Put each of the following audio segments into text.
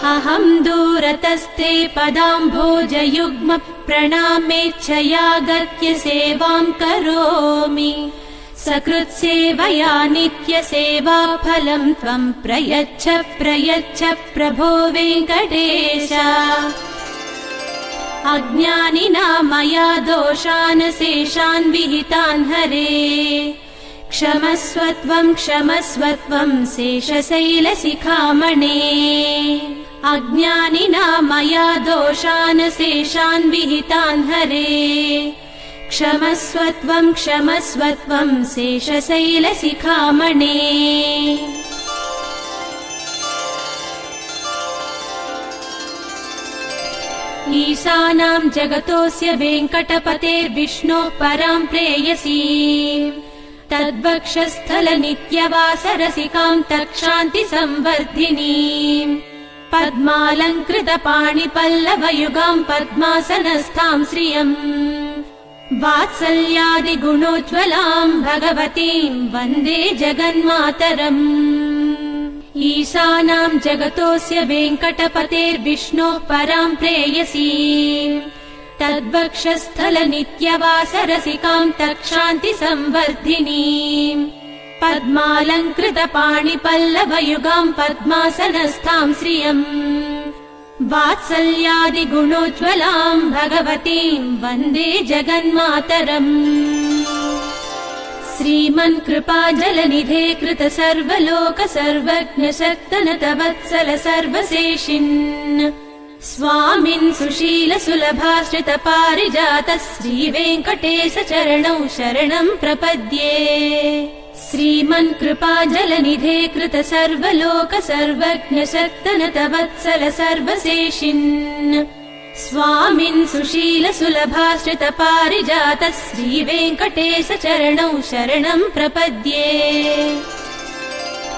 अहं दूरतस्ते पदाम्भोजयुग्म प्रणामेच्छयागत्य सेवां करोमि। सकृत्सेवया नित्यसेवा फलं त्वं प्रयच्छ प्रयच्छ प्रभो वेङ्कटेश। अज्ञानिना मया दोषान् शेषान् विहितान् हरे। क्षमस्वत्वं क्षमस्वत्वं शेषशैलशिखामणे। अज्ञानिना मया दोषान् शेषान् विहितान् हरे। क्षमस्वत्वं क्षमस्वत्वं शेषशैलशिखामणे। ईशानां जगतोऽस्य वेङ्कटपतेर्विष्णोः परां प्रेयसीं। तद्वक्षस्थलनित्यवासरसिकां तत्क्षान्तिसंवर्धिनीं। पद्मालङ्कृतपाणिपल्लवयुगां पद्मासनस्थां श्रियम्। वात्सल्यादिगुणोज्ज्वलां भगवतीं वन्दे जगन्मातरम्। ईशानां जगतोऽस्य वेङ्कटपतेर्विष्णोः परां प्रेयसीं। तद्वक्षस्थलनित्यवासरसिकां तत्क्षान्तिसंवर्धिनीं। पद्मालङ्कृतपाणिपल्लवयुगां पद्मासनस्थां श्रियम्। वात्सल्यादिगुणोज्ज्वलां भगवतीं वन्दे जगन्मातरम्। श्रीमन्कृपाजलनिधे कृत सर्वलोक सर्वज्ञ शक्तनत वत्सल सर्वशेषिन्। स्वामिन् सुशील सुलभाश्रित पारिजात श्रीवेङ्कटेश चरणौ शरणं प्रपद्ये। श्रीमन्कृपाजलनिधे कृत सर्वलोक सर्वज्ञ शक्तनत वत्सल सर्वशेषिन्। स्वामिन् सुशील सुलभाश्रित पारिजात श्रीवेङ्कटेश चरणौ शरणं प्रपद्ये।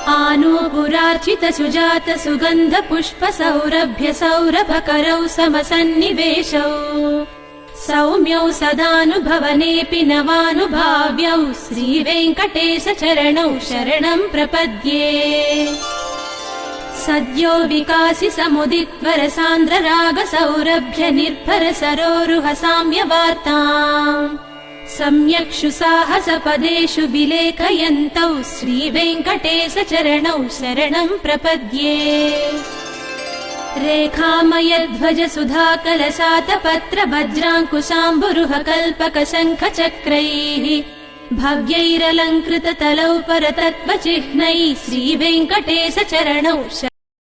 आनूपुरार्चित सुजात सुगन्ध पुष्प सौरभ्य सौरभकरौ समसन्निवेशौ। सौम्यौ सदानुभवनेऽपि नवानुभाव्यौ श्रीवेङ्कटेश चरणौ शरणं प्रपद्ये। सद्यो विकासि समुदित्वर सान्द्र राग सौरभ्य निर्भर सरोरुह साम्यवार्ताम्। सम्यक्षु साहसपदेषु विलेखयन्तौ श्रीवेङ्कटेश चरणौ शरणं प्रपद्ये। रेखामयध्वज सुधाकलशातपत्र वज्राङ्कुशाम्बुरुह कल्पक शङ्ख चक्रैः। भव्यैरलङ्कृत तलौ परतत्त्वचिह्नैः श्रीवेङ्कटेश चरणौ